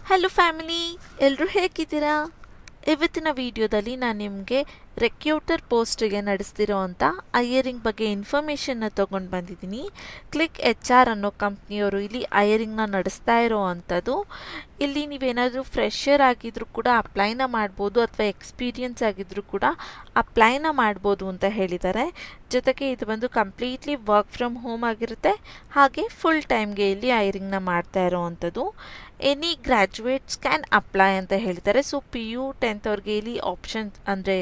Hello family, ಎಲ್ಲರೂ ಹೇಗಿದ್ದೀರಾ? ಇವತ್ತಿನ ವಿಡಿಯೋದಲ್ಲಿ ನಾನು ನಿಮಗೆ ರೆಕ್ರೂಟರ್ ಪೋಸ್ಟಿಗೆ ನಡೆಸ್ತಿರೋ ಅಂಥ ಹೈಯರಿಂಗ್ ಬಗ್ಗೆ ಇನ್ಫಾರ್ಮೇಷನ್ನ ತೊಗೊಂಡು ಬಂದಿದ್ದೀನಿ. ಕ್ಲಿಕ್ ಎಚ್ ಆರ್ ಅನ್ನೋ ಕಂಪ್ನಿಯವರು ಇಲ್ಲಿ ಹೈಯರಿಂಗ್ನ ನಡೆಸ್ತಾ ಇರೋ ಅಂಥದ್ದು. ಇಲ್ಲಿ ನೀವೇನಾದರೂ ಫ್ರೆಷರ್ ಆಗಿದ್ರೂ ಕೂಡ ಅಪ್ಲೈನ ಮಾಡ್ಬೋದು, ಅಥವಾ ಎಕ್ಸ್ಪೀರಿಯನ್ಸ್ ಆಗಿದ್ರೂ ಕೂಡ ಅಪ್ಲೈನ ಮಾಡ್ಬೋದು ಅಂತ ಹೇಳಿದ್ದಾರೆ. ಜೊತೆಗೆ ಇದು ಬಂದು ಕಂಪ್ಲೀಟ್ಲಿ ವರ್ಕ್ ಫ್ರಮ್ ಹೋಮ್ ಆಗಿರುತ್ತೆ, ಹಾಗೆ ಫುಲ್ ಟೈಮ್ಗೆ ಇಲ್ಲಿ ಹೈಯರಿಂಗ್ನ ಮಾಡ್ತಾ ಇರೋ ಅಂಥದ್ದು. ಎನಿ ಗ್ರ್ಯಾಜುಯೇಟ್ಸ್ ಕ್ಯಾನ್ ಅಪ್ಲೈ ಅಂತ ಹೇಳ್ತಾರೆ. ಸೊ PU 10th ಅವ್ರಿಗೆ ಇಲ್ಲಿ ಆಪ್ಷನ್ ಅಂದರೆ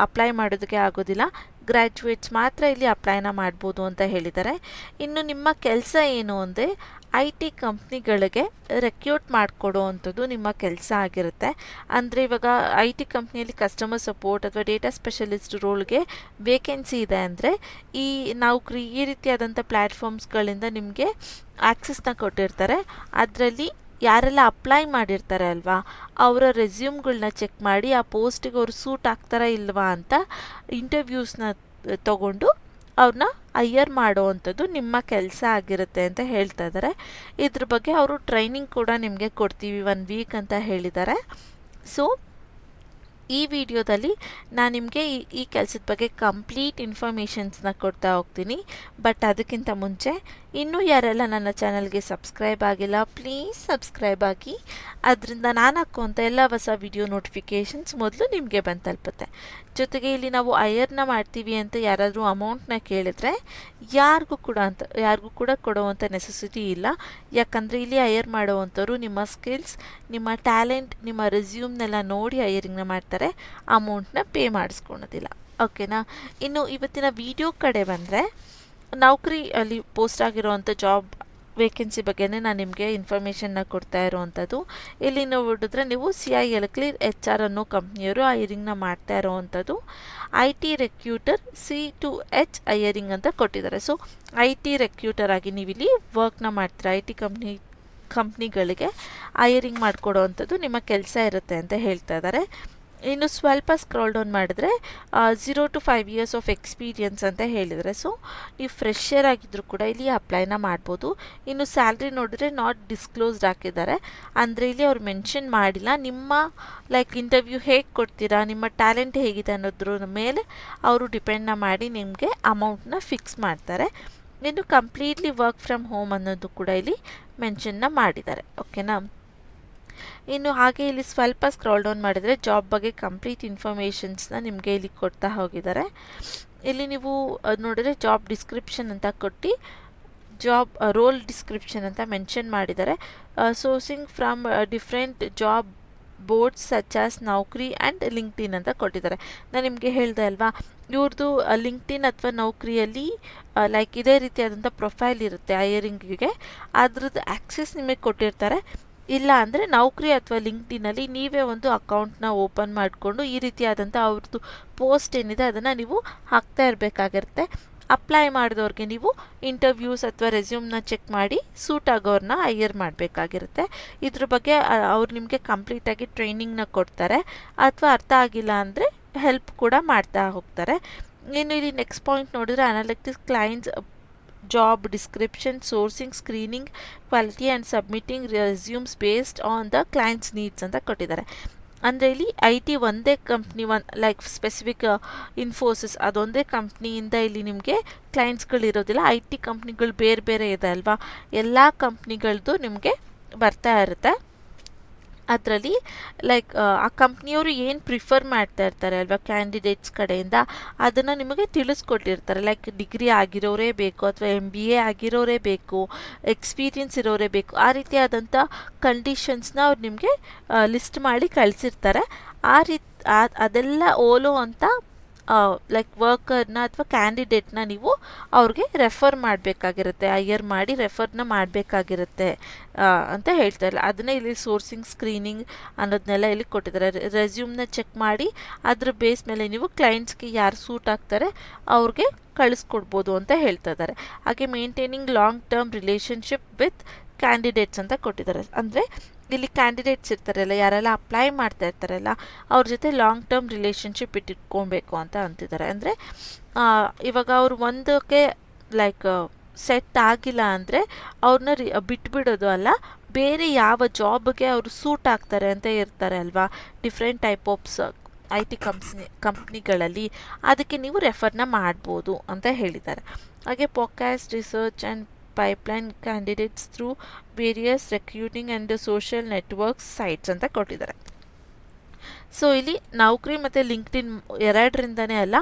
ಅಪ್ಲೈ ಮಾಡೋದಕ್ಕೆ ಆಗೋದಿಲ್ಲ, ಗ್ರ್ಯಾಜುಯೇಟ್ಸ್ ಮಾತ್ರ ಇಲ್ಲಿ ಅಪ್ಲೈನ ಮಾಡ್ಬೋದು ಅಂತ ಹೇಳಿದ್ದಾರೆ. ಇನ್ನು ನಿಮ್ಮ ಕೆಲಸ ಏನು ಅಂದರೆ IT ಕಂಪ್ನಿಗಳಿಗೆ ರೆಕ್ರೂಟ್ ಮಾಡಿಕೊಡೋ ಅಂಥದ್ದು ನಿಮ್ಮ ಕೆಲಸ ಆಗಿರುತ್ತೆ. ಅಂದರೆ ಇವಾಗ IT ಕಂಪ್ನಿಯಲ್ಲಿ ಕಸ್ಟಮರ್ ಸಪೋರ್ಟ್ ಅಥವಾ ಡೇಟಾ ಸ್ಪೆಷಲಿಸ್ಟ್ ರೋಲ್ಗೆ ವೇಕೆನ್ಸಿ ಇದೆ ಅಂದರೆ ಈ ನೌಕರಿ ಈ ರೀತಿಯಾದಂಥ ಪ್ಲ್ಯಾಟ್ಫಾರ್ಮ್ಸ್ಗಳಿಂದ ನಿಮಗೆ ಆಕ್ಸೆಸ್ನ ಕೊಟ್ಟಿರ್ತಾರೆ. ಅದರಲ್ಲಿ ಯಾರೆಲ್ಲ ಅಪ್ಲೈ ಮಾಡಿರ್ತಾರೆ ಅಲ್ವಾ, ಅವರ ರೆಸ್ಯೂಮ್ಗಳನ್ನ ಚೆಕ್ ಮಾಡಿ ಆ ಪೋಸ್ಟಿಗೆ ಅವ್ರು ಸೂಟ್ ಆಗ್ತಾರಾ ಇಲ್ವಾ ಅಂತ ಇಂಟರ್ವ್ಯೂಸ್ನ ತಗೊಂಡು ಅವ್ರನ್ನ ಹೈಯರ್ ಮಾಡೋ ಅಂಥದ್ದು ನಿಮ್ಮ ಕೆಲಸ ಆಗಿರುತ್ತೆ ಅಂತ ಹೇಳ್ತಾ ಇದ್ದಾರೆ. ಇದ್ರ ಬಗ್ಗೆ ಅವರು ಟ್ರೈನಿಂಗ್ ಕೂಡ ನಿಮಗೆ ಕೊಡ್ತೀವಿ 1 ವೀಕ್ ಅಂತ ಹೇಳಿದ್ದಾರೆ. ಸೊ ಈ ವಿಡಿಯೋದಲ್ಲಿ ನಾನು ನಿಮಗೆ ಈ ಕೆಲಸದ ಬಗ್ಗೆ ಕಂಪ್ಲೀಟ್ ಇನ್ಫಾರ್ಮೇಷನ್ಸ್ನ ಕೊಡ್ತಾ ಹೋಗ್ತೀನಿ. ಬಟ್ ಅದಕ್ಕಿಂತ ಮುಂಚೆ ಇನ್ನೂ ಯಾರೆಲ್ಲ ನನ್ನ ಚಾನಲ್ಗೆ ಸಬ್ಸ್ಕ್ರೈಬ್ ಆಗಿಲ್ಲ, ಪ್ಲೀಸ್ ಸಬ್ಸ್ಕ್ರೈಬ್ ಆಗಿ. ಅದರಿಂದ ನಾನು ಹಾಕುವಂಥ ಎಲ್ಲ ಹೊಸ ವಿಡಿಯೋ ನೋಟಿಫಿಕೇಷನ್ಸ್ ಮೊದಲು ನಿಮಗೆ ಬಂದು ತಲುಪುತ್ತೆ. ಜೊತೆಗೆ ಇಲ್ಲಿ ನಾವು ಹೈಯರ್ನ ಮಾಡ್ತೀವಿ ಅಂತ ಯಾರಾದರೂ ಅಮೌಂಟ್ನ ಕೇಳಿದ್ರೆ ಯಾರಿಗೂ ಕೂಡ ಕೊಡುವಂಥ ನೆಸೆಸಿಟಿ ಇಲ್ಲ. ಯಾಕಂದರೆ ಇಲ್ಲಿ ಹೈಯರ್ ಮಾಡೋವಂಥವ್ರು ನಿಮ್ಮ ಸ್ಕಿಲ್ಸ್, ನಿಮ್ಮ ಟ್ಯಾಲೆಂಟ್, ನಿಮ್ಮ ರೆಸ್ಯೂಮ್ನೆಲ್ಲ ನೋಡಿ ಹೈಯರಿಂಗ್ನ ಮಾಡ್ತಾರೆ, ಅಮೌಂಟ್ನ ಪೇ ಮಾಡಿಸ್ಕೊಳೋದಿಲ್ಲ. ಓಕೆನಾ? ಇನ್ನು ಇವತ್ತಿನ ವಿಡಿಯೋ ಕಡೆ ಬಂದರೆ ನೌಕರಿ ಅಲ್ಲಿ ಪೋಸ್ಟ್ ಆಗಿರೋವಂಥ ಜಾಬ್ ವೇಕೆನ್ಸಿ ಬಗ್ಗೆನೇ ನಾನು ನಿಮಗೆ ಇನ್ಫಾರ್ಮೇಷನ್ನ ಕೊಡ್ತಾ ಇರೋವಂಥದ್ದು. ಇಲ್ಲಿ ನೋಡಿದ್ರೆ ನೀವು CIL ಕ್ಲಿಕ್ HR ಅನ್ನೋ ಕಂಪ್ನಿಯವರು ಹೈಯರಿಂಗ್ನ ಮಾಡ್ತಾ ಇರೋವಂಥದ್ದು. IT ರೆಕ್ರೂಟರ್ C2H ಹೈಯರಿಂಗ್ ಅಂತ ಕೊಟ್ಟಿದ್ದಾರೆ. ಸೊ IT ರೆಕ್ರೂಟರ್ ಆಗಿ ನೀವಿಲ್ಲಿ ವರ್ಕ್ನ ಮಾಡ್ತೀರಾ, IT ಕಂಪ್ನಿಗಳಿಗೆ ಹೈಯರಿಂಗ್ ಮಾಡಿಕೊಡೋ ಅಂಥದ್ದು ನಿಮ್ಮ ಕೆಲಸ ಇರುತ್ತೆ ಅಂತ ಹೇಳ್ತಾ ಇದ್ದಾರೆ. ಇನ್ನು ಸ್ವಲ್ಪ ಸ್ಕ್ರಾಲ್ ಡೌನ್ ಮಾಡಿದ್ರೆ 0 to 5 years ಆಫ್ ಎಕ್ಸ್ಪೀರಿಯನ್ಸ್ ಅಂತ ಹೇಳಿದರೆ, ಸೊ ನೀವು ಫ್ರೆಷರ್ ಆಗಿದ್ದರೂ ಕೂಡ ಇಲ್ಲಿ ಅಪ್ಲೈನ ಮಾಡ್ಬೋದು. ಇನ್ನು ಸ್ಯಾಲ್ರಿ ನೋಡಿದ್ರೆ ನಾಟ್ ಡಿಸ್ಕ್ಲೋಸ್ಡ್ ಹಾಕಿದ್ದಾರೆ, ಅಂದರೆ ಇಲ್ಲಿ ಅವ್ರು ಮೆನ್ಷನ್ ಮಾಡಿಲ್ಲ. ನಿಮ್ಮ ಇಂಟರ್ವ್ಯೂ ಹೇಗೆ ಕೊಡ್ತೀರಾ, ನಿಮ್ಮ ಟ್ಯಾಲೆಂಟ್ ಹೇಗಿದೆ ಅನ್ನೋದ್ರ ಮೇಲೆ ಅವರು ಡಿಪೆಂಡ್ನ ಮಾಡಿ ನಿಮಗೆ ಅಮೌಂಟ್ನ ಫಿಕ್ಸ್ ಮಾಡ್ತಾರೆ. ಇನ್ನು ಕಂಪ್ಲೀಟ್ಲಿ ವರ್ಕ್ ಫ್ರಮ್ ಹೋಮ್ ಅನ್ನೋದು ಕೂಡ ಇಲ್ಲಿ ಮೆನ್ಷನ್ನ ಮಾಡಿದ್ದಾರೆ. ಓಕೆನಾ? ಇನ್ನು ಹಾಗೆ ಇಲ್ಲಿ ಸ್ವಲ್ಪ ಸ್ಕ್ರಾಲ್ ಡೌನ್ ಮಾಡಿದರೆ ಜಾಬ್ ಬಗ್ಗೆ ಕಂಪ್ಲೀಟ್ ಇನ್ಫಾರ್ಮೇಷನ್ಸ್ನ ನಿಮಗೆ ಇಲ್ಲಿ ಕೊಡ್ತಾ ಹೋಗಿದ್ದಾರೆ. ಇಲ್ಲಿ ನೀವು ನೋಡಿದ್ರೆ ಜಾಬ್ ಡಿಸ್ಕ್ರಿಪ್ಷನ್ ಅಂತ ಕೊಟ್ಟು ಜಾಬ್ ರೋಲ್ ಡಿಸ್ಕ್ರಿಪ್ಷನ್ ಅಂತ ಮೆನ್ಷನ್ ಮಾಡಿದ್ದಾರೆ. Sourcing from different job boards such as ನೌಕರಿ ಆ್ಯಂಡ್ ಲಿಂಕ್ಡ್ಇನ್ ಅಂತ ಕೊಟ್ಟಿದ್ದಾರೆ. ನಾನು ನಿಮಗೆ ಹೇಳಿದೆ ಅಲ್ವಾ, ಇವ್ರದ್ದು ಲಿಂಕ್ಡ್ಇನ್ ಅಥವಾ ನೌಕರಿಯಲ್ಲಿ ಇದೇ ರೀತಿಯಾದಂಥ ಪ್ರೊಫೈಲ್ ಇರುತ್ತೆ ಹೈಯರಿಂಗಿಗೆ, ಅದ್ರದ್ದು ಆಕ್ಸೆಸ್ ನಿಮಗೆ ಕೊಟ್ಟಿರ್ತಾರೆ. ಇಲ್ಲ ಅಂದರೆ ನೌಕರಿ ಅಥವಾ ಲಿಂಕ್ಡ್ಇನ್ನಲ್ಲಿ ನೀವೇ ಒಂದು ಅಕೌಂಟ್ನ ಓಪನ್ ಮಾಡಿಕೊಂಡು ಈ ರೀತಿಯಾದಂಥ ಅವ್ರದ್ದು ಪೋಸ್ಟ್ ಏನಿದೆ ಅದನ್ನು ನೀವು ಹಾಕ್ತಾ ಇರಬೇಕಾಗಿರುತ್ತೆ. ಅಪ್ಲೈ ಮಾಡಿದವ್ರಿಗೆ ನೀವು ಇಂಟರ್ವ್ಯೂಸ್ ಅಥವಾ ರೆಸ್ಯೂಮ್ನ ಚೆಕ್ ಮಾಡಿ ಸೂಟ್ ಆಗೋರನ್ನ ಹೈಯರ್ ಮಾಡಬೇಕಾಗಿರುತ್ತೆ. ಇದ್ರ ಬಗ್ಗೆ ಅವ್ರು ನಿಮಗೆ ಕಂಪ್ಲೀಟಾಗಿ ಟ್ರೈನಿಂಗ್ನ ಕೊಡ್ತಾರೆ, ಅಥವಾ ಅರ್ಥ ಆಗಿಲ್ಲ ಅಂದರೆ ಹೆಲ್ಪ್ ಕೂಡ ಮಾಡ್ತಾ ಹೋಗ್ತಾರೆ. ಇನ್ನು ಇಲ್ಲಿ ನೆಕ್ಸ್ಟ್ ಪಾಯಿಂಟ್ ನೋಡಿದ್ರೆ analytics clients job description, sourcing, screening, quality and submitting resumes based on the clients needs ಅಂತ ಕೊಟ್ಟಿದ್ದಾರೆ. ಅಂದರೆ ಇಲ್ಲಿ IT ಒಂದೇ ಕಂಪ್ನಿ ಸ್ಪೆಸಿಫಿಕ್ ಇನ್ಫೋಸಿಸ್ ಅದೊಂದೇ ಕಂಪ್ನಿಯಿಂದ ಇಲ್ಲಿ ನಿಮಗೆ ಕ್ಲೈಂಟ್ಸ್ಗಳಿರೋದಿಲ್ಲ. IT ಕಂಪ್ನಿಗಳು ಬೇರೆ ಬೇರೆ ಇದೆ ಅಲ್ವಾ, ಎಲ್ಲ ಕಂಪ್ನಿಗಳದ್ದು ನಿಮಗೆ ಬರ್ತಾ ಇರುತ್ತೆ. ಅದರಲ್ಲಿ ಆ ಕಂಪ್ನಿಯವರು ಏನು ಪ್ರಿಫರ್ ಮಾಡ್ತಾ ಇರ್ತಾರೆ ಅಲ್ವಾ ಕ್ಯಾಂಡಿಡೇಟ್ಸ್ ಕಡೆಯಿಂದ, ಅದನ್ನು ನಿಮಗೆ ತಿಳಿಸ್ಕೊಟ್ಟಿರ್ತಾರೆ. ಡಿಗ್ರಿ ಆಗಿರೋರೇ ಬೇಕು, ಅಥವಾ MBA ಆಗಿರೋರೇ ಬೇಕು, ಎಕ್ಸ್ಪೀರಿಯನ್ಸ್ ಇರೋರೇ ಬೇಕು, ಆ ರೀತಿಯಾದಂಥ ಕಂಡೀಷನ್ಸ್ನ ಅವ್ರು ನಿಮಗೆ ಲಿಸ್ಟ್ ಮಾಡಿ ಕಳಿಸಿರ್ತಾರೆ. ಅದೆಲ್ಲ ಓಲೋ ಅಂತ ವರ್ಕರ್ನ ಅಥವಾ ಕ್ಯಾಂಡಿಡೇಟ್ನ ನೀವು ಅವ್ರಿಗೆ ರೆಫರ್ ಮಾಡಬೇಕಾಗಿರುತ್ತೆ, ಹೈಯರ್ ಮಾಡಿ ರೆಫರ್ನ ಮಾಡಬೇಕಾಗಿರುತ್ತೆ ಅಂತ ಹೇಳ್ತಾರೆ. ಅದನ್ನೇ ಇಲ್ಲಿ ಸೋರ್ಸಿಂಗ್, ಸ್ಕ್ರೀನಿಂಗ್ ಅನ್ನೋದನ್ನೆಲ್ಲ ಇಲ್ಲಿ ಕೊಟ್ಟಿದ್ದಾರೆ. ರೆಸ್ಯೂಮ್ನ ಚೆಕ್ ಮಾಡಿ ಅದ್ರ ಬೇಸ್ ಮೇಲೆ ನೀವು ಕ್ಲೈಂಟ್ಸ್ಗೆ ಯಾರು ಸೂಟ್ ಆಗ್ತಾರೆ ಅವ್ರಿಗೆ ಕಳಿಸ್ಕೊಡ್ಬೋದು ಅಂತ ಹೇಳ್ತಾ ಇದ್ದಾರೆ. ಹಾಗೆ maintaining long term relationship with candidates ಅಂತ ಕೊಟ್ಟಿದ್ದಾರೆ. ಅಂದರೆ ಇಲ್ಲಿ ಕ್ಯಾಂಡಿಡೇಟ್ಸ್ ಇರ್ತಾರಲ್ಲ, ಯಾರೆಲ್ಲ ಅಪ್ಲೈ ಮಾಡ್ತಾ ಇರ್ತಾರಲ್ಲ, ಅವ್ರ ಜೊತೆ ಲಾಂಗ್ ಟರ್ಮ್ ರಿಲೇಷನ್ಶಿಪ್ ಇಟ್ಕೊಬೇಕು ಅಂತ ಅಂತಿದ್ದಾರೆ. ಅಂದರೆ ಇವಾಗ ಅವರು ಒಂದಕ್ಕೆ ಸೆಟ್ ಆಗಿಲ್ಲ ಅಂದರೆ ಅವ್ರನ್ನ ಬಿಟ್ಬಿಡೋದು ಅಲ್ಲ, ಬೇರೆ ಯಾವ ಜಾಬ್ಗೆ ಅವರು ಸೂಟ್ ಆಗ್ತಾರೆ ಅಂತ ಇರ್ತಾರೆ ಅಲ್ವಾ, different type of I T ಕಂಪ್ನಿಗಳಲ್ಲಿ, ಅದಕ್ಕೆ ನೀವು ರೆಫರ್ನ ಮಾಡ್ಬೋದು ಅಂತ ಹೇಳಿದ್ದಾರೆ. ಹಾಗೆ podcast research and pipeline candidates through various recruiting and social networks sites ಅಂತ ಕೊಟ್ಟಿದ್ದಾರೆ. ಸೊ ಇಲ್ಲಿ ನೌಕರಿ ಮತ್ತು ಲಿಂಕ್ಡ್ಇನ್ ಎರಡರಿಂದನೇ ಅಲ್ಲ,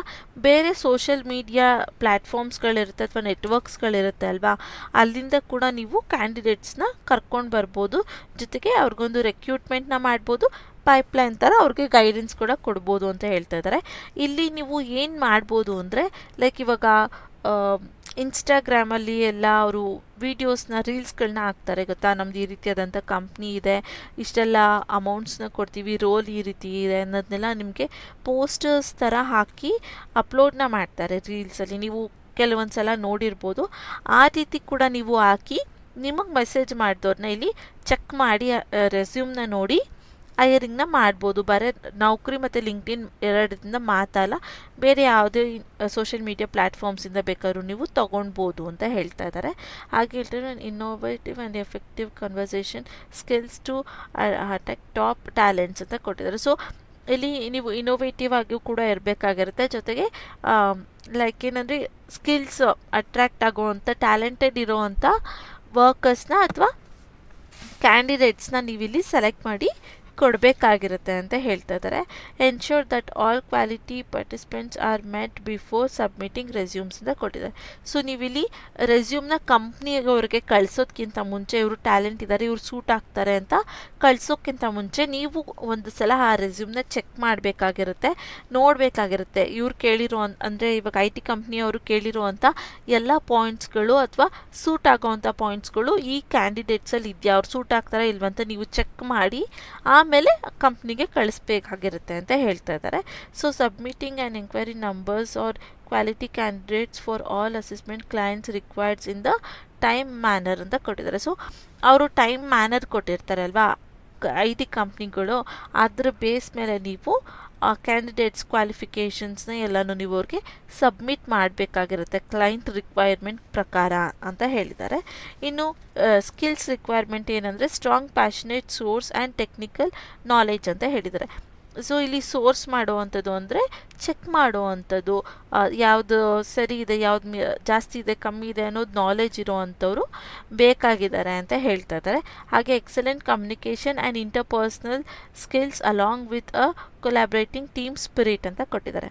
ಬೇರೆ ಸೋಷಿಯಲ್ ಮೀಡಿಯಾ ಪ್ಲ್ಯಾಟ್ಫಾರ್ಮ್ಸ್ಗಳಿರುತ್ತೆ ಅಥವಾ ನೆಟ್ವರ್ಕ್ಸ್ಗಳಿರುತ್ತೆ ಅಲ್ವಾ, ಅಲ್ಲಿಂದ ಕೂಡ ನೀವು ಕ್ಯಾಂಡಿಡೇಟ್ಸ್ನ ಕರ್ಕೊಂಡು ಬರ್ಬೋದು, ಜೊತೆಗೆ ಅವ್ರಿಗೊಂದು ರೆಕ್ರೂಟ್ಮೆಂಟ್ನ ಮಾಡ್ಬೋದು, ಪೈಪ್ಲೈನ್ ಥರ ಅವ್ರಿಗೆ ಗೈಡೆನ್ಸ್ ಕೂಡ ಕೊಡ್ಬೋದು ಅಂತ ಹೇಳ್ತಾ ಇದ್ದಾರೆ. ಇಲ್ಲಿ ನೀವು ಏನು ಮಾಡ್ಬೋದು ಅಂದರೆ, ಲೈಕ್ ಇವಾಗ ಇನ್ಸ್ಟಾಗ್ರಾಮಲ್ಲಿ ಎಲ್ಲ ಅವರು ವೀಡಿಯೋಸ್ನ ರೀಲ್ಸ್ಗಳನ್ನ ಹಾಕ್ತಾರೆ ಗೊತ್ತಾ, ನಮ್ದು ಈ ರೀತಿಯಾದಂಥ ಕಂಪ್ನಿ ಇದೆ, ಇಷ್ಟೆಲ್ಲ ಅಮೌಂಟ್ಸ್ನ ಕೊಡ್ತೀವಿ, ರೋಲ್ ಈ ರೀತಿ ಇದೆ ಅನ್ನೋದನ್ನೆಲ್ಲ ನಿಮಗೆ ಪೋಸ್ಟರ್ಸ್ ಥರ ಹಾಕಿ ಅಪ್ಲೋಡ್ನ ಮಾಡ್ತಾರೆ ರೀಲ್ಸಲ್ಲಿ, ನೀವು ಕೆಲವೊಂದು ಸಲ ನೋಡಿರ್ಬೋದು. ಆ ರೀತಿ ಕೂಡ ನೀವು ಹಾಕಿ ನಿಮಗೆ ಮೆಸೇಜ್ ಮಾಡಿದವ್ರನ್ನ ಇಲ್ಲಿ ಚೆಕ್ ಮಾಡಿ ರೆಸ್ಯೂಮ್ನ ನೋಡಿ ಹೈಯರಿಂಗ್ನ ಮಾಡ್ಬೋದು. ಬರೀ ನೌಕರಿ ಮತ್ತು ಲಿಂಕ್ಡ್ಇನ್ ಎರಡರಿಂದ ಮಾತಲ್ಲ, ಬೇರೆ ಯಾವುದೇ ಸೋಷಿಯಲ್ ಮೀಡಿಯಾ ಪ್ಲ್ಯಾಟ್ಫಾರ್ಮ್ಸಿಂದ ಬೇಕಾದ್ರೂ ನೀವು ತೊಗೊಳ್ಬೋದು ಅಂತ ಹೇಳ್ತಾ ಇದ್ದಾರೆ. ಹಾಗೆ ಹೇಳ್ತಾರೆ, innovative and effective conversation skills to attack top talents ಅಂತ ಕೊಟ್ಟಿದ್ದಾರೆ. ಸೊ ಇಲ್ಲಿ ನೀವು ಇನೋವೇಟಿವ್ ಆಗಿಯೂ ಕೂಡ ಇರಬೇಕಾಗಿರುತ್ತೆ, ಜೊತೆಗೆ ಲೈಕ್ ಏನಂದರೆ ಸ್ಕಿಲ್ಸ್ ಅಟ್ರ್ಯಾಕ್ಟ್ ಆಗೋವಂಥ ಟ್ಯಾಲೆಂಟೆಡ್ ಇರೋವಂಥ ವರ್ಕರ್ಸ್ನ ಅಥವಾ ಕ್ಯಾಂಡಿಡೇಟ್ಸ್ನ ನೀವಿಲ್ಲಿ ಸೆಲೆಕ್ಟ್ ಮಾಡಿ ಕೊಡಬೇಕಾಗಿರುತ್ತೆ ಅಂತ ಹೇಳ್ತಾ ಇದ್ದಾರೆ. Ensure that all quality participants are met before submitting resumes ಅಂತ ಕೊಟ್ಟಿದ್ದಾರೆ. ಸೊ ನೀವಿಲ್ಲಿ ರೆಸ್ಯೂಮ್ನ ಕಂಪ್ನಿಯವ್ರಿಗೆ ಕಳಿಸೋದ್ಕಿಂತ ಮುಂಚೆ, ಇವರು ಟ್ಯಾಲೆಂಟ್ ಇದ್ದಾರೆ, ಇವ್ರು ಸೂಟ್ ಆಗ್ತಾರೆ ಅಂತ ಕಳಿಸೋಕ್ಕಿಂತ ಮುಂಚೆ ನೀವು ಒಂದು ಸಲ ಆ ರೆಸ್ಯೂಮ್ನ ಚೆಕ್ ಮಾಡಬೇಕಾಗಿರುತ್ತೆ, ನೋಡಬೇಕಾಗಿರುತ್ತೆ. ಇವ್ರು ಕೇಳಿರೋ ಅಂದರೆ ಇವಾಗ ಐ ಟಿ ಕಂಪ್ನಿಯವರು ಕೇಳಿರುವಂಥ ಎಲ್ಲ ಪಾಯಿಂಟ್ಸ್ಗಳು ಅಥವಾ ಸೂಟ್ ಆಗೋವಂಥ ಪಾಯಿಂಟ್ಸ್ಗಳು ಈ ಕ್ಯಾಂಡಿಡೇಟ್ಸಲ್ಲಿ ಇದೆಯಾ, ಅವ್ರು ಸೂಟ್ ಆಗ್ತಾರಾ ಇಲ್ವಂತ ನೀವು ಚೆಕ್ ಮಾಡಿ ಆಮೇಲೆ ಕಂಪ್ನಿಗೆ ಕಳಿಸ್ಬೇಕಾಗಿರುತ್ತೆ ಅಂತ ಹೇಳ್ತಾ ಇದ್ದಾರೆ. So submitting and enquiry numbers are quality candidates for all assessment clients requireds in the time manner ಅಂತ ಕೊಟ್ಟಿದ್ದಾರೆ. ಸೊ ಅವರು ಟೈಮ್ ಮ್ಯಾನರ್ ಕೊಟ್ಟಿರ್ತಾರೆ ಅಲ್ವಾ ಐ ಟಿ ಕಂಪ್ನಿಗಳು, ಅದರ ಬೇಸ್ ಮೇಲೆ ನೀವು ಕ್ಯಾಂಡಿಡೇಟ್ಸ್ ಕ್ವಾಲಿಫಿಕೇಷನ್ಸ್ನ ಎಲ್ಲನೂ ನೀವು ಅವ್ರಿಗೆ ಸಬ್ಮಿಟ್ ಮಾಡಬೇಕಾಗಿರುತ್ತೆ ಕ್ಲೈಂಟ್ ರಿಕ್ವೈರ್ಮೆಂಟ್ ಪ್ರಕಾರ ಅಂತ ಹೇಳಿದ್ದಾರೆ. ಇನ್ನು ಸ್ಕಿಲ್ಸ್ ರಿಕ್ವೈರ್ಮೆಂಟ್ ಏನಂದರೆ strong passionate source and technical knowledge ಅಂತ ಹೇಳಿದ್ದಾರೆ. ಸೊ ಇಲ್ಲಿ ಸೋರ್ಸ್ ಮಾಡುವಂಥದ್ದು ಅಂದರೆ ಚೆಕ್ ಮಾಡುವಂಥದ್ದು, ಯಾವುದು ಸರಿ ಇದೆ, ಯಾವ್ದು ಜಾಸ್ತಿ ಇದೆ ಕಮ್ಮಿ ಇದೆ ಅನ್ನೋದು ನಾಲೆಜ್ ಇರೋವಂಥವ್ರು ಬೇಕಾಗಿದ್ದಾರೆ ಅಂತ ಹೇಳ್ತಾ ಇದ್ದಾರೆ. ಹಾಗೆ excellent communication and interpersonal skills along with a collaborating team spirit ಅಂತ ಕೊಟ್ಟಿದ್ದಾರೆ.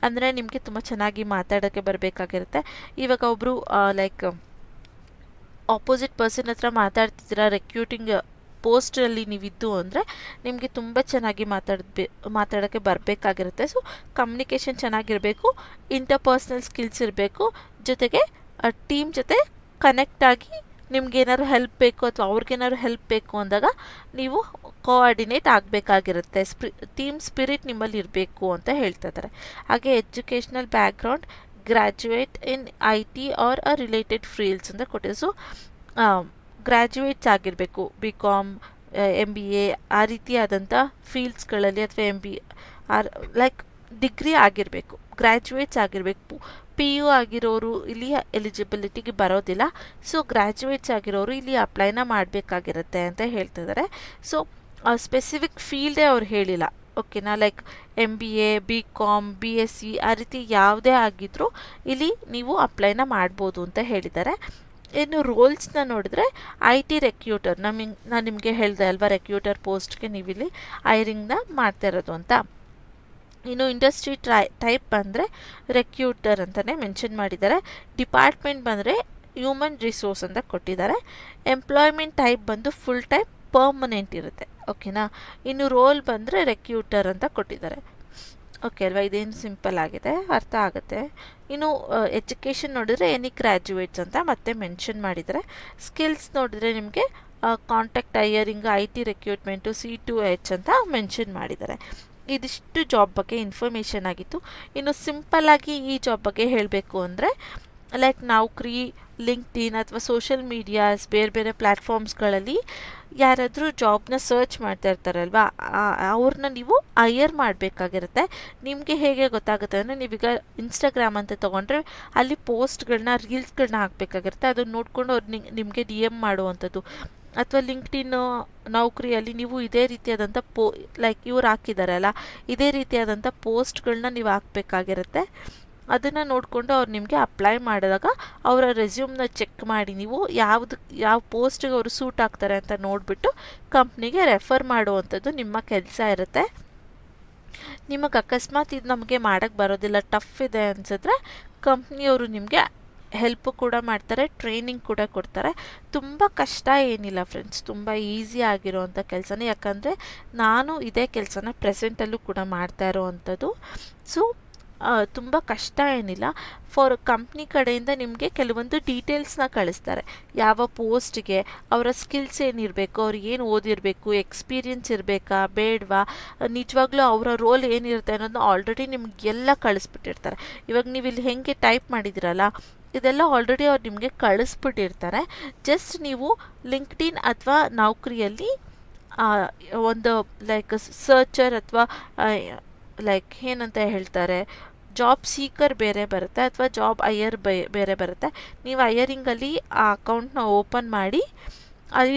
ಅಂದರೆ ನಿಮಗೆ ತುಂಬ ಚೆನ್ನಾಗಿ ಮಾತಾಡೋಕ್ಕೆ ಬರಬೇಕಾಗಿರುತ್ತೆ. ಇವಾಗ ಒಬ್ಬರು ಲೈಕ್ ಆಪೋಸಿಟ್ ಪರ್ಸನ್ ಹತ್ರ ಮಾತಾಡ್ತಿದ್ದೀರಾ ರೆಕ್ರೂಟಿಂಗ್ ಪೋಸ್ಟಲ್ಲಿ ನೀವಿದ್ದು ಅಂದರೆ ನಿಮಗೆ ತುಂಬ ಚೆನ್ನಾಗಿ ಮಾತಾಡೋಕ್ಕೆ ಬರಬೇಕಾಗಿರುತ್ತೆ. ಸೊ ಕಮ್ಯುನಿಕೇಷನ್ ಚೆನ್ನಾಗಿರಬೇಕು, ಇಂಟರ್ಪರ್ಸ್ನಲ್ ಸ್ಕಿಲ್ಸ್ ಇರಬೇಕು, ಜೊತೆಗೆ ಟೀಮ್ ಜೊತೆ ಕನೆಕ್ಟ್ ಆಗಿ ನಿಮ್ಗೇನಾದ್ರು ಹೆಲ್ಪ್ ಬೇಕು ಅಥವಾ ಅವ್ರಿಗೇನಾದ್ರು ಹೆಲ್ಪ್ ಬೇಕು ಅಂದಾಗ ನೀವು ಕೋಆರ್ಡಿನೇಟ್ ಆಗಬೇಕಾಗಿರುತ್ತೆ. ಟೀಮ್ ಸ್ಪಿರಿಟ್ ನಿಮ್ಮಲ್ಲಿ ಇರಬೇಕು ಅಂತ ಹೇಳ್ತಾ ಇದ್ದಾರೆ. ಹಾಗೆ educational background graduate in I T or a related fields ಅಂತ ಕೊಟ್ಟಿದೆ. ಸೊ ಗ್ರ್ಯಾಜುಯೇಟ್ಸ್ ಆಗಿರಬೇಕು, BCom MBA ಆ ರೀತಿಯಾದಂಥ ಫೀಲ್ಡ್ಸ್ಗಳಲ್ಲಿ, ಅಥವಾ ಲೈಕ್ ಡಿಗ್ರಿ ಆಗಿರಬೇಕು, ಗ್ರ್ಯಾಜುಯೇಟ್ಸ್ ಆಗಿರಬೇಕು. PU ಆಗಿರೋರು ಇಲ್ಲಿ ಎಲಿಜಿಬಿಲಿಟಿಗೆ ಬರೋದಿಲ್ಲ. ಸೊ ಗ್ರ್ಯಾಜುಯೇಟ್ಸ್ ಆಗಿರೋರು ಇಲ್ಲಿ ಅಪ್ಲೈನ ಮಾಡಬೇಕಾಗಿರುತ್ತೆ ಅಂತ ಹೇಳ್ತಿದ್ದಾರೆ. ಸೊ ಸ್ಪೆಸಿಫಿಕ್ ಫೀಲ್ಡೇ ಅವ್ರು ಹೇಳಿಲ್ಲ, ಓಕೆನಾ, ಲೈಕ್ MBA BCom BSc ಆ ರೀತಿ ಯಾವುದೇ ಆಗಿದ್ರೂ ಇಲ್ಲಿ ನೀವು ಅಪ್ಲೈನ ಮಾಡ್ಬೋದು ಅಂತ ಹೇಳಿದ್ದಾರೆ. ಇನ್ನು ರೋಲ್ಸ್ನ ನೋಡಿದ್ರೆ ಐ ಟಿ ರೆಕ್ರೂಟರ್, ನಾನು ನಿಮಗೆ ಹೇಳಿದೆ ಅಲ್ವಾ ರೆಕ್ರೂಟರ್ ಪೋಸ್ಟ್ಗೆ ನೀವಿಲ್ಲಿ ಹೈರಿಂಗ್ನ ಮಾಡ್ತಾ ಇರೋದು ಅಂತ. ಇನ್ನು ಇಂಡಸ್ಟ್ರಿ ಟೈಪ್ ಬಂದರೆ ರೆಕ್ರೂಟರ್ ಅಂತಲೇ ಮೆನ್ಷನ್ ಮಾಡಿದ್ದಾರೆ. ಡಿಪಾರ್ಟ್ಮೆಂಟ್ ಬಂದರೆ ಹ್ಯೂಮನ್ ರಿಸೋರ್ಸ್ ಅಂತ ಕೊಟ್ಟಿದ್ದಾರೆ. ಎಂಪ್ಲಾಯ್ಮೆಂಟ್ ಟೈಪ್ ಬಂದು ಫುಲ್ ಟೈಮ್ ಪರ್ಮನೆಂಟ್ ಇರುತ್ತೆ, ಓಕೆನಾ. ಇನ್ನು ರೋಲ್ ಬಂದರೆ ರೆಕ್ರೂಟರ್ ಅಂತ ಕೊಟ್ಟಿದ್ದಾರೆ. ಓಕೆ ಅಲ್ವಾ, ಇದೇನು ಸಿಂಪಲ್ ಆಗಿದೆ, ಅರ್ಥ ಆಗುತ್ತೆ. ಇನ್ನು ಎಜುಕೇಷನ್ ನೋಡಿದ್ರೆ ಎನಿ ಗ್ರ್ಯಾಜುಯೇಟ್ಸ್ ಅಂತ ಮತ್ತೆ ಮೆನ್ಷನ್ ಮಾಡಿದ್ದಾರೆ. ಸ್ಕಿಲ್ಸ್ ನೋಡಿದ್ರೆ ನಿಮಗೆ contact ಹೈಯರಿಂಗ್ I T recruitment C2H ಅಂತ ಮೆನ್ಷನ್ ಮಾಡಿದ್ದಾರೆ. ಇದಿಷ್ಟು ಜಾಬ್ ಬಗ್ಗೆ ಇನ್ಫಾರ್ಮೇಷನ್ ಆಗಿತ್ತು. ಇನ್ನು ಸಿಂಪಲ್ಲಾಗಿ ಈ ಜಾಬ್ ಬಗ್ಗೆ ಹೇಳಬೇಕು ಅಂದರೆ ಲೈಕ್ ನೌಕರಿ, ಲಿಂಕ್ಡ್ಇನ್ ಅಥವಾ ಸೋಷಿಯಲ್ ಮೀಡಿಯಾಸ್ ಬೇರೆ ಬೇರೆ ಪ್ಲ್ಯಾಟ್ಫಾರ್ಮ್ಸ್ಗಳಲ್ಲಿ ಯಾರಾದರೂ ಜಾಬ್ನ ಸರ್ಚ್ ಮಾಡ್ತಾ ಇರ್ತಾರಲ್ವಾ, ಅವ್ರನ್ನ ನೀವು ಹೈಯರ್ ಮಾಡಬೇಕಾಗಿರುತ್ತೆ. ನಿಮಗೆ ಹೇಗೆ ಗೊತ್ತಾಗುತ್ತೆ ಅಂದರೆ, ನೀವೀಗ ಇನ್ಸ್ಟಾಗ್ರಾಮ್ ಅಂತ ತೊಗೊಂಡ್ರೆ ಅಲ್ಲಿ ಪೋಸ್ಟ್ಗಳನ್ನ ರೀಲ್ಸ್ಗಳನ್ನ ಹಾಕಬೇಕಾಗಿರುತ್ತೆ. ಅದನ್ನು ನೋಡಿಕೊಂಡು ಅವ್ರು ನಿಮಗೆ ಡಿ ಎಮ್ ಮಾಡುವಂಥದ್ದು. ಅಥವಾ ಲಿಂಕ್ಡ್ಇನ್ ನೌಕರಿಯಲ್ಲಿ ನೀವು ಇದೇ ರೀತಿಯಾದಂಥ ಲೈಕ್ ಇವ್ರು ಹಾಕಿದಾರಲ್ಲ, ಇದೇ ರೀತಿಯಾದಂಥ ಪೋಸ್ಟ್ಗಳನ್ನ ನೀವು ಹಾಕಬೇಕಾಗಿರುತ್ತೆ. ಅದನ್ನು ನೋಡಿಕೊಂಡು ಅವ್ರು ನಿಮಗೆ ಅಪ್ಲೈ ಮಾಡಿದಾಗ ಅವರ ರೆಸ್ಯೂಮ್ನ ಚೆಕ್ ಮಾಡಿ ನೀವು ಯಾವ ಪೋಸ್ಟಿಗೆ ಅವರು ಸೂಟ್ ಆಗ್ತಾರೆ ಅಂತ ನೋಡಿಬಿಟ್ಟು ಕಂಪ್ನಿಗೆ ರೆಫರ್ ಮಾಡುವಂಥದ್ದು ನಿಮ್ಮ ಕೆಲಸ ಇರುತ್ತೆ. ನಿಮಗೆ ಅಕಸ್ಮಾತ್ ಇದು ನಮಗೆ ಮಾಡೋಕ್ಕೆ ಬರೋದಿಲ್ಲ, ಟಫ್ ಇದೆ ಅನಿಸಿದ್ರೆ ಕಂಪ್ನಿಯವರು ನಿಮಗೆ ಹೆಲ್ಪ್ ಕೂಡ ಮಾಡ್ತಾರೆ, ಟ್ರೈನಿಂಗ್ ಕೂಡ ಕೊಡ್ತಾರೆ. ತುಂಬ ಕಷ್ಟ ಏನಿಲ್ಲ ಫ್ರೆಂಡ್ಸ್, ತುಂಬ ಈಸಿ ಆಗಿರೋವಂಥ ಕೆಲಸನೇ. ಯಾಕಂದರೆ ನಾನು ಇದೇ ಕೆಲಸನ ಪ್ರೆಸೆಂಟಲ್ಲೂ ಕೂಡ ಮಾಡ್ತಾ ಇರೋವಂಥದ್ದು. ಸೊ ತುಂಬ ಕಷ್ಟ ಏನಿಲ್ಲ. ಫಾರ್ ಕಂಪ್ನಿ ಕಡೆಯಿಂದ ನಿಮಗೆ ಕೆಲವೊಂದು ಡೀಟೇಲ್ಸ್ನ ಕಳಿಸ್ತಾರೆ. ಯಾವ ಪೋಸ್ಟ್ಗೆ ಅವರ ಸ್ಕಿಲ್ಸ್ ಏನಿರಬೇಕು, ಅವ್ರು ಏನು ಓದಿರಬೇಕು, ಎಕ್ಸ್ಪೀರಿಯನ್ಸ್ ಇರಬೇಕಾ ಬೇಡವಾ, ನಿಜವಾಗ್ಲೂ ಅವರ ರೋಲ್ ಏನಿರುತ್ತೆ ಅನ್ನೋದನ್ನ ಆಲ್ರೆಡಿ ನಿಮಗೆಲ್ಲ ಕಳಿಸ್ಬಿಟ್ಟಿರ್ತಾರೆ. ಇವಾಗ ನೀವು ಇಲ್ಲಿ ಹೆಂಗೆ ಟೈಪ್ ಮಾಡಿದಿರಲ್ಲ, ಇದೆಲ್ಲ ಆಲ್ರೆಡಿ ಅವ್ರು ನಿಮಗೆ ಕಳಿಸ್ಬಿಟ್ಟಿರ್ತಾರೆ. ಜಸ್ಟ್ ನೀವು ಲಿಂಕ್ಡ್ಇನ್ ಅಥವಾ ನೌಕರಿಯಲ್ಲಿ ಒಂದು ಲೈಕ್ ಸರ್ಚರ್ ಅಥವಾ ಲೈಕ್ ಏನಂತ ಹೇಳ್ತಾರೆ, ಜಾಬ್ ಸೀಕರ್ ಬೇರೆ ಬರುತ್ತೆ ಅಥವಾ ಜಾಬ್ ಹೈಯರ್ ಬೇರೆ ಬರುತ್ತೆ. ನೀವು ಹೈಯರಿಂಗಲ್ಲಿ ಆ ಅಕೌಂಟ್ನ ಓಪನ್ ಮಾಡಿ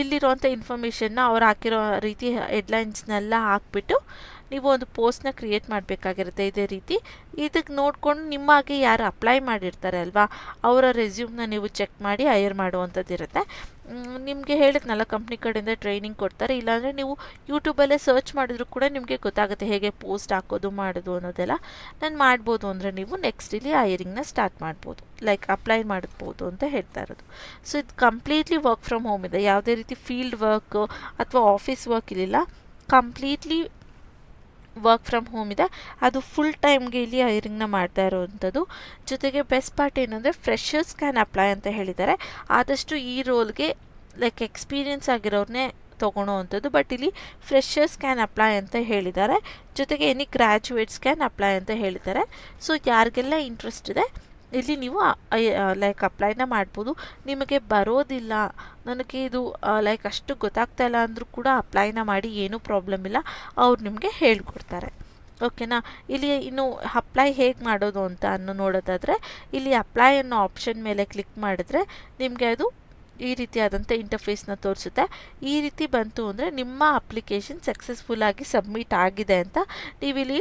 ಇಲ್ಲಿರುವಂಥ ಇನ್ಫಾರ್ಮೇಷನ್ನ ಅವ್ರು ಹಾಕಿರೋ ರೀತಿ ಹೆಡ್ಲೈನ್ಸ್ನೆಲ್ಲ ಹಾಕ್ಬಿಟ್ಟು ನೀವು ಒಂದು ಪೋಸ್ಟ್ನ ಕ್ರಿಯೇಟ್ ಮಾಡಬೇಕಾಗಿರುತ್ತೆ. ಇದೇ ರೀತಿ ಇದಕ್ಕೆ ನೋಡಿಕೊಂಡು ನಿಮ್ಮಾಗೆ ಯಾರು ಅಪ್ಲೈ ಮಾಡಿರ್ತಾರೆ ಅಲ್ವಾ, ಅವರ ರೆಸ್ಯೂಮ್ನ ನೀವು ಚೆಕ್ ಮಾಡಿ ಹೈಯರ್ ಮಾಡುವಂಥದ್ದು ಇರುತ್ತೆ. ನಿಮಗೆ ಹೇಳಿದ್ನಲ್ಲ, ಕಂಪ್ನಿ ಕಡೆಯಿಂದ ಟ್ರೈನಿಂಗ್ ಕೊಡ್ತಾರೆ. ಇಲ್ಲಾಂದರೆ ನೀವು ಯೂಟ್ಯೂಬಲ್ಲೇ ಸರ್ಚ್ ಮಾಡಿದ್ರು ಕೂಡ ನಿಮಗೆ ಗೊತ್ತಾಗುತ್ತೆ ಹೇಗೆ ಪೋಸ್ಟ್ ಹಾಕೋದು ಮಾಡೋದು ಅನ್ನೋದೆಲ್ಲ. ನಾನು ಮಾಡ್ಬೋದು ಅಂದರೆ ನೀವು ನೆಕ್ಸ್ಟ್ ಇಲ್ಲಿ ಹೈಯರಿಂಗ್ನ ಸ್ಟಾರ್ಟ್ ಮಾಡ್ಬೋದು, ಲೈಕ್ ಅಪ್ಲೈ ಮಾಡ್ಬೋದು ಅಂತ ಹೇಳ್ತಾ ಇರೋದು. ಸೊ ಇದು ಕಂಪ್ಲೀಟ್ಲಿ ವರ್ಕ್ ಫ್ರಮ್ ಹೋಮ್ ಇದೆ, ಯಾವುದೇ ರೀತಿ ಫೀಲ್ಡ್ ವರ್ಕ್ ಅಥವಾ ಆಫೀಸ್ ವರ್ಕ್ ಇರಲಿಲ್ಲ, ಕಂಪ್ಲೀಟ್ಲಿ ವರ್ಕ್ ಫ್ರಮ್ ಹೋಮ್ ಇದೆ. ಅದು ಫುಲ್ ಟೈಮ್ಗೆ ಇಲ್ಲಿ ಹೈರಿಂಗ್ನ ಮಾಡ್ತಾ ಇರೋವಂಥದ್ದು. ಜೊತೆಗೆ ಬೆಸ್ಟ್ ಪಾರ್ಟ್ ಏನಂದರೆ ಫ್ರೆಷರ್ಸ್ ಕ್ಯಾನ್ ಅಪ್ಲೈ ಅಂತ ಹೇಳಿದ್ದಾರೆ. ಆದಷ್ಟು ಈ ರೋಲ್ಗೆ ಲೈಕ್ ಎಕ್ಸ್ಪೀರಿಯನ್ಸ್ ಆಗಿರೋರನ್ನೇ ತೊಗೊಳೋ ಅಂಥದ್ದು, ಬಟ್ ಇಲ್ಲಿ ಫ್ರೆಷರ್ಸ್ ಕ್ಯಾನ್ ಅಪ್ಲೈ ಅಂತ ಹೇಳಿದ್ದಾರೆ. ಜೊತೆಗೆ ಎನಿ ಗ್ರ್ಯಾಜುಯೇಟ್ಸ್ ಕ್ಯಾನ್ ಅಪ್ಲೈ ಅಂತ ಹೇಳಿದ್ದಾರೆ. ಸೊ ಯಾರಿಗೆಲ್ಲ ಇಂಟ್ರೆಸ್ಟ್ ಇದೆ ಇಲ್ಲಿ ನೀವು ಲೈಕ್ ಅಪ್ಲೈನ ಮಾಡ್ಬೋದು. ನಿಮಗೆ ಬರೋದಿಲ್ಲ, ನನಗೆ ಇದು ಲೈಕ್ ಅಷ್ಟು ಗೊತ್ತಾಗ್ತಾ ಇಲ್ಲ ಅಂದರೂ ಕೂಡ ಅಪ್ಲೈನ ಮಾಡಿ, ಏನೂ ಪ್ರಾಬ್ಲಮ್ ಇಲ್ಲ, ಅವ್ರು ನಿಮಗೆ ಹೇಳ್ಕೊಡ್ತಾರೆ. ಓಕೆನಾ. ಇಲ್ಲಿ ಇನ್ನು ಅಪ್ಲೈ ಹೇಗೆ ಮಾಡೋದು ಅಂತ ನೋಡೋದಾದರೆ, ಇಲ್ಲಿ ಅಪ್ಲೈ ಅನ್ನೋ ಆಪ್ಷನ್ ಮೇಲೆ ಕ್ಲಿಕ್ ಮಾಡಿದ್ರೆ ನಿಮಗೆ ಅದು ಈ ರೀತಿಯಾದಂಥ ಇಂಟರ್ಫೇಸ್ನ ತೋರಿಸುತ್ತೆ. ಈ ರೀತಿ ಬಂತು ಅಂದರೆ ನಿಮ್ಮ ಅಪ್ಲಿಕೇಶನ್ ಸಕ್ಸಸ್ಫುಲ್ಲಾಗಿ ಸಬ್ಮಿಟ್ ಆಗಿದೆ ಅಂತ. ನೀವಿಲ್ಲಿ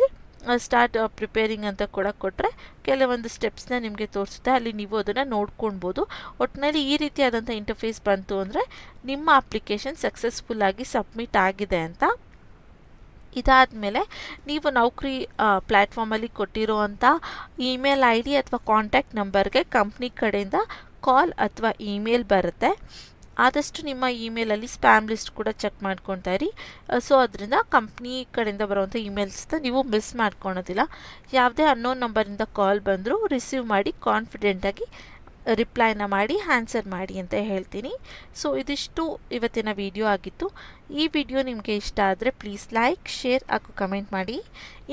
ಸ್ಟಾರ್ಟ್ ಪ್ರಿಪೇರಿಂಗ್ ಅಂತ ಕೂಡ ಕೊಟ್ಟರೆ ಕೆಲವೊಂದು ಸ್ಟೆಪ್ಸ್ನ ನಿಮಗೆ ತೋರಿಸುತ್ತೆ, ಅಲ್ಲಿ ನೀವು ಅದನ್ನು ನೋಡ್ಕೊಳ್ಬೋದು. ಒಟ್ಟಿನಲ್ಲಿ ಈ ರೀತಿಯಾದಂಥ ಇಂಟರ್ಫೇಸ್ ಬಂತು ಅಂದರೆ ನಿಮ್ಮ ಅಪ್ಲಿಕೇಶನ್ ಸಕ್ಸಸ್ಫುಲ್ಲಾಗಿ ಸಬ್ಮಿಟ್ ಆಗಿದೆ ಅಂತ. ಇದಾದಮೇಲೆ ನೀವು ನೌಕರಿ ಪ್ಲ್ಯಾಟ್ಫಾರ್ಮಲ್ಲಿ ಕೊಟ್ಟಿರುವಂಥ ಇಮೇಲ್ ಐ ಡಿ ಅಥವಾ ಕಾಂಟ್ಯಾಕ್ಟ್ ನಂಬರ್ಗೆ ಕಂಪ್ನಿ ಕಡೆಯಿಂದ ಕಾಲ್ ಅಥವಾ ಇಮೇಲ್ ಬರುತ್ತೆ. ಆದಷ್ಟು ನಿಮ್ಮ ಇಮೇಲಲ್ಲಿ ಸ್ಪ್ಯಾಮ್ ಲಿಸ್ಟ್ ಕೂಡ ಚೆಕ್ ಮಾಡ್ಕೊತಾ ಇರಿ. ಸೊ ಅದರಿಂದ ಕಂಪ್ನಿ ಕಡೆಯಿಂದ ಬರುವಂಥ ಇಮೇಲ್ಸ್ನ ನೀವು ಮಿಸ್ ಮಾಡ್ಕೊಳೋದಿಲ್ಲ. ಯಾವುದೇ ಅನ್ನೋನ್ ನಂಬರಿಂದ ಕಾಲ್ ಬಂದರೂ ರಿಸೀವ್ ಮಾಡಿ ಕಾನ್ಫಿಡೆಂಟಾಗಿ ರಿಪ್ಲೈನ ಮಾಡಿ ಆನ್ಸರ್ ಮಾಡಿ ಅಂತ ಹೇಳ್ತೀನಿ. ಸೊ ಇದಿಷ್ಟು ಇವತ್ತಿನ ವಿಡಿಯೋ ಆಗಿತ್ತು. ಈ ವಿಡಿಯೋ ನಿಮಗೆ ಇಷ್ಟ ಆದರೆ ಪ್ಲೀಸ್ ಲೈಕ್, ಶೇರ್ ಹಾಗೂ ಕಮೆಂಟ್ ಮಾಡಿ.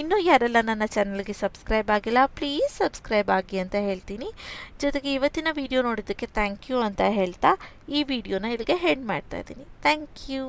ಇನ್ನೂ ಯಾರೆಲ್ಲ ನನ್ನ ಚಾನಲ್ಗೆ ಸಬ್ಸ್ಕ್ರೈಬ್ ಆಗಿಲ್ಲ ಪ್ಲೀಸ್ ಸಬ್ಸ್ಕ್ರೈಬ್ ಆಗಿ ಅಂತ ಹೇಳ್ತೀನಿ. ಜೊತೆಗೆ ಇವತ್ತಿನ ವಿಡಿಯೋ ನೋಡೋದಕ್ಕೆ ಥ್ಯಾಂಕ್ ಯು ಅಂತ ಹೇಳ್ತಾ ಈ ವಿಡಿಯೋನ ಇಲ್ಲಿಗೆ ಹೆಂಡ್ ಮಾಡ್ತಾ ಇದ್ದೀನಿ. Thank you.